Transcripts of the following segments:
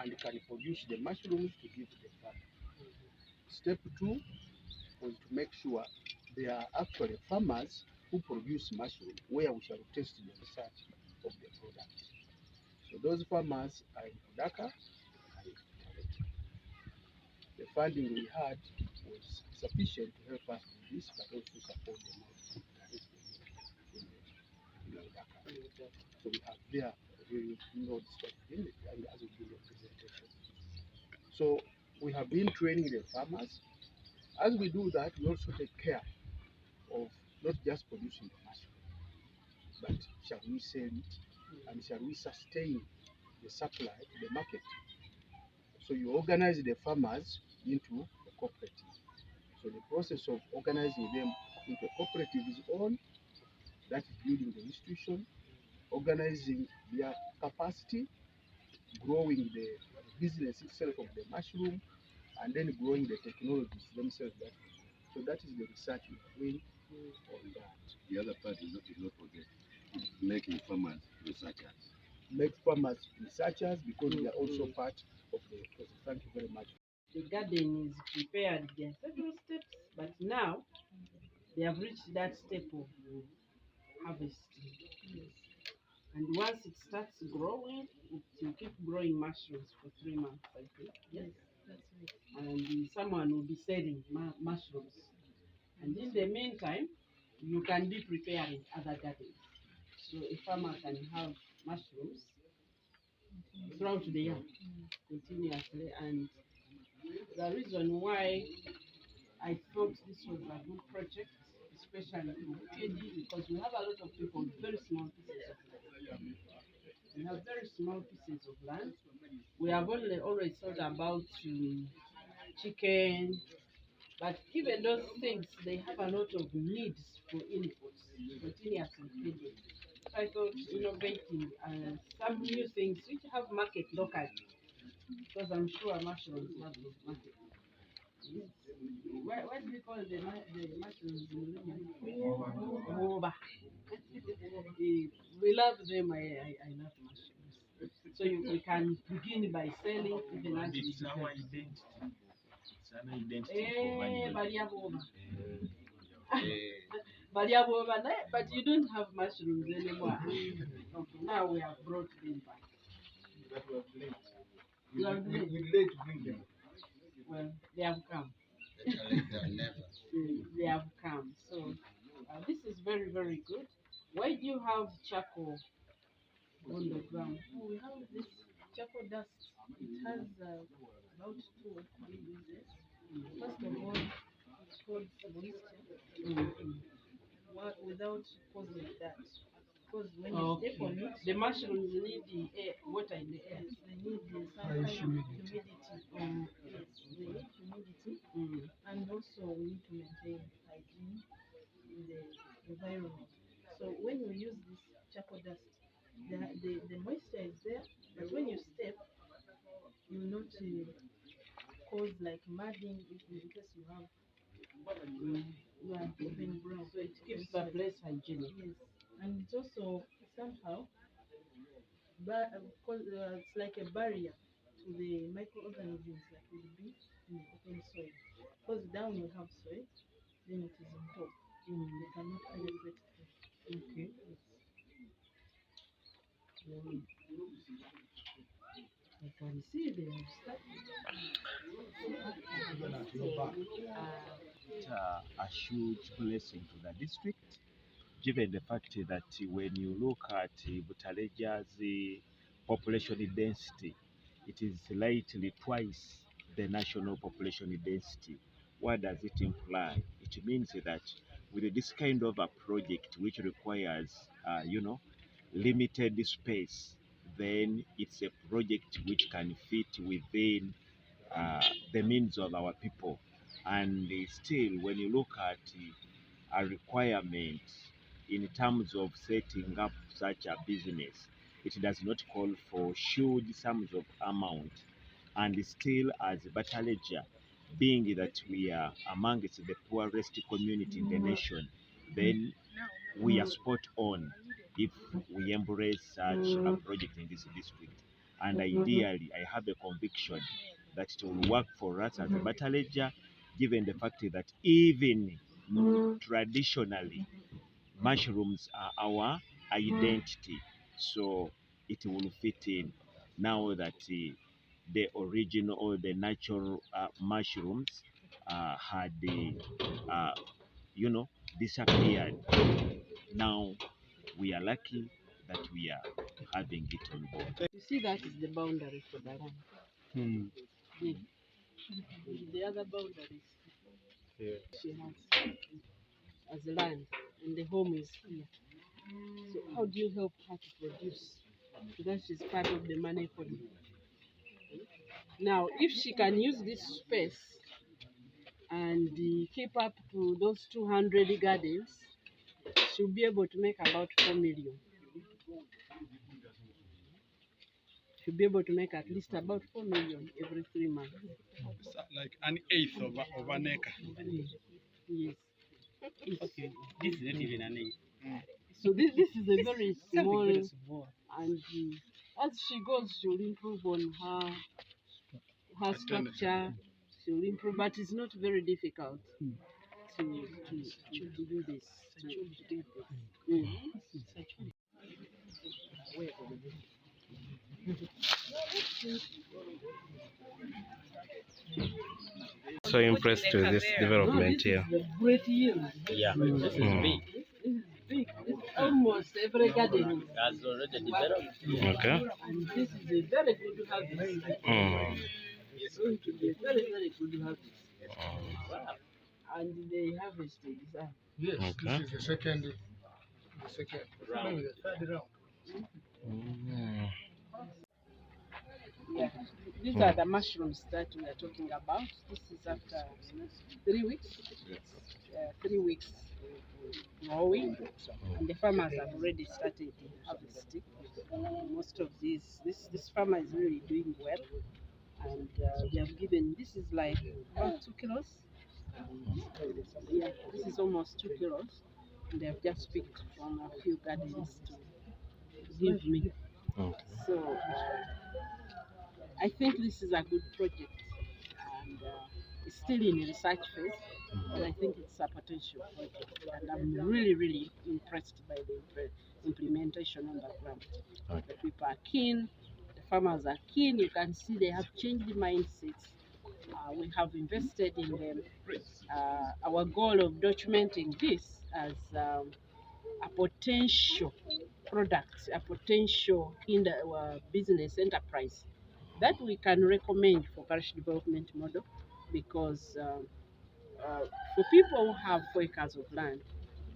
and can produce the mushrooms to give to the farmer. Step 2 was to make sure there are actually farmers who produce mushroom where we shall test the research of the product. So those farmers are in Budaka and in Butaleti. The funding we had was sufficient to help us with this, but also support the in Budaka. So we have there really no discussion and as we do the presentation. So we have been training the farmers. As we do that, we also take care of not just producing the mushroom, but shall we sell it and shall we sustain the supply to the market? So you organize the farmers into a cooperative. So the process of organizing them into a cooperative is on. That is building the institution, organizing their capacity, growing the business itself of the mushroom, and then growing the technologies themselves. So that is the research we are doing on that. The other part is not forget making farmers researchers. Make farmers researchers because they are also part of the process. Thank you very much. The garden is prepared. There are several steps, but now they have reached that step of harvesting. And once it starts growing, it will keep growing mushrooms for 3 months, I think. Yes, that's right. And someone will be selling mushrooms. And in the meantime, you can be preparing other gardens. So a farmer can have mushrooms throughout the year continuously. And the reason why I thought this was a good project, especially in Bukedi, because we have a lot of people with very small pieces of land. We have very small pieces of land. We have only always thought about chicken, but given those things, they have a lot of needs for inputs, continuously feeding. So I thought innovating some new things which have market locally, because I'm sure mushrooms have this market. Yes. What do we call the mushrooms? Oba. We love them. I love mushrooms. So we can begin by selling even as it's our identity. It's an identity. But you don't have mushrooms anymore. Okay, now we have brought them back. But we have late. You are late. We're late to bring them. Well, they have come. They have come. So this is very, very good. Why do you have charcoal on the ground? We have this charcoal dust. It has about 2 or 3 uses. First of all, it holds moisture without causing that. Because when you step on it, the mushrooms need the air, water in the air. They need some kind of humidity. Yes, they need humidity. And also we need to maintain hygiene in the environment. So when you use this charcoal dust, the moisture is there, but when you step, you will not cause like mudding in case you have even brown. So it keeps the place hygienic. Yes, and it's also somehow, but it's like a barrier to the microorganisms that will be in the open soil. Because down you have soil, then it is on top. They cannot penetrate through. Okay. I can see they have started. A huge blessing to the district, given the fact that when you look at Butaleja's population density, it is slightly twice the national population density. What does it imply? It means that with this kind of a project which requires, limited space, then it's a project which can fit within the means of our people. And still, when you look at a requirement in terms of setting up such a business, it does not call for huge sums of amount. And still, as Bataleja, being that we are amongst the poorest community in the nation, then we are spot on if we embrace such a project in this district. and ideally I have a conviction that it will work for us as a battleager, given the fact that even traditionally mushrooms are our identity, so it will fit in now that the original or the natural mushrooms had you know, disappeared. Now we are lucky that we are having it on board. You see, that is the boundary for the land. The other boundaries she has as land, and the home is here. So how do you help her to produce? That is part of the money for you. Now, if she can use this space and keep up to those 200 gardens, she'll be able to make about 4 million. She'll be able to make at least about 4 million every 3 months. Like an eighth of an acre. Yes. Okay, this is not even an eight. So this is a very small, and as she goes, she'll improve on her structure. She'll improve, but it's not very difficult to do this. To get this. So impressed with this development here. This is the great yield. Yeah, this is big. This is big. It's almost every garden. Has already developed. Okay. And this is a very good harvest. It's going to be a very, very good harvest. And they harvested this. Yes, this is the second, maybe the third round. Yeah. These are the mushrooms that we are talking about. This is after 3 weeks. 3 weeks growing, and the farmers have already started harvesting. Most of this farmer is really doing well, and they have given, this is like about 2 kilos. Yeah, this is almost 2 kilos, and they have just picked from a few gardens to give me. So I think this is a good project, and it's still in the research phase, but I think it's a potential project, and I'm really, really impressed by the implementation on the ground. The people are keen, the farmers are keen. You can see they have changed the mindsets. We have invested in them. Our goal of documenting this as a potential product, a potential in the business enterprise that we can recommend for parish development model, because for people who have 4 acres of land,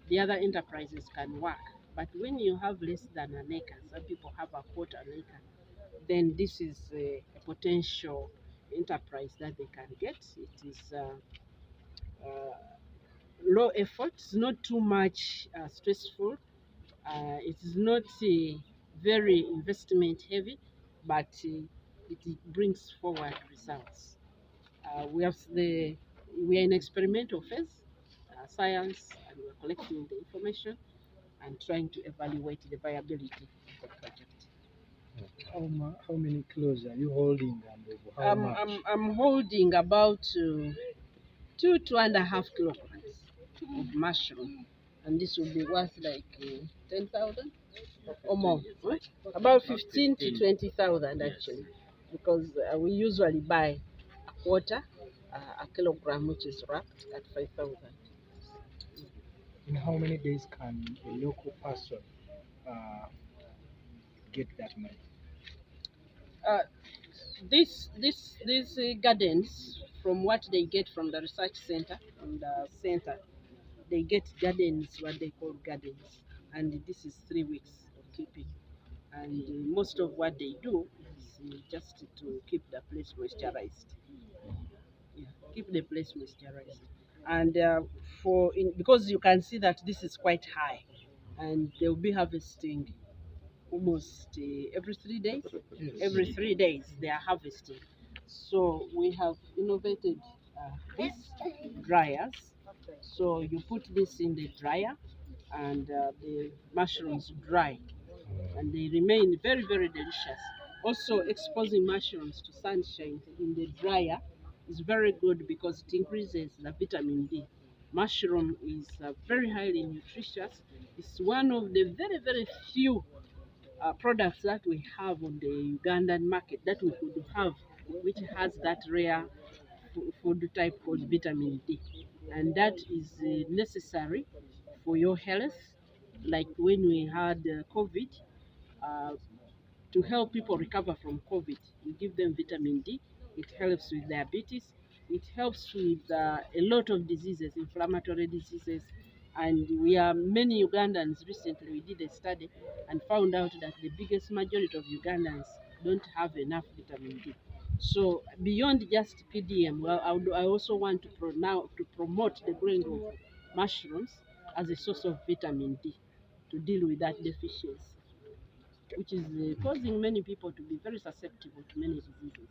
the other enterprises can work. But when you have less than an acre, some people have a quarter an acre, then this is a potential enterprise that they can get. It is low effort, it's not too much stressful. It is not very investment heavy, but it brings forward results. We are in experimental phase, science, and we're collecting the information and trying to evaluate the viability of the project. How many kilos are you holding, and how much? I'm holding about 2.5 kilograms of mushroom, and this will be worth like 10,000 or more, right? About 15 to 20,000 actually, because we usually buy a quarter, a kilogram, which is wrapped at 5,000. In how many days can a local person get that money? These gardens, from what they get from the research center, they get gardens, what they call gardens, and this is 3 weeks of keeping. And most of what they do is just to keep the place moisturized. Yeah, keep the place moisturized. And because you can see that this is quite high, and they'll be harvesting almost every 3 days. Yes. Every 3 days they are harvesting. So we have innovated these dryers. So you put this in the dryer, and the mushrooms dry, and they remain very, very delicious. Also, exposing mushrooms to sunshine in the dryer is very good because it increases the vitamin D. Mushroom is very highly nutritious. It's one of the very, very few products that we have on the Ugandan market that we could have, which has that rare food type called vitamin D. And that is necessary for your health. Like when we had COVID, uh, to help people recover from COVID. We give them vitamin D. It helps with diabetes. It helps with a lot of diseases, inflammatory diseases. And we are many Ugandans. Recently, we did a study and found out that the biggest majority of Ugandans don't have enough vitamin D. So beyond just PDM, well, I also want to now to promote the growing of mushrooms as a source of vitamin D to deal with that deficiency, which is causing many people to be very susceptible to many diseases.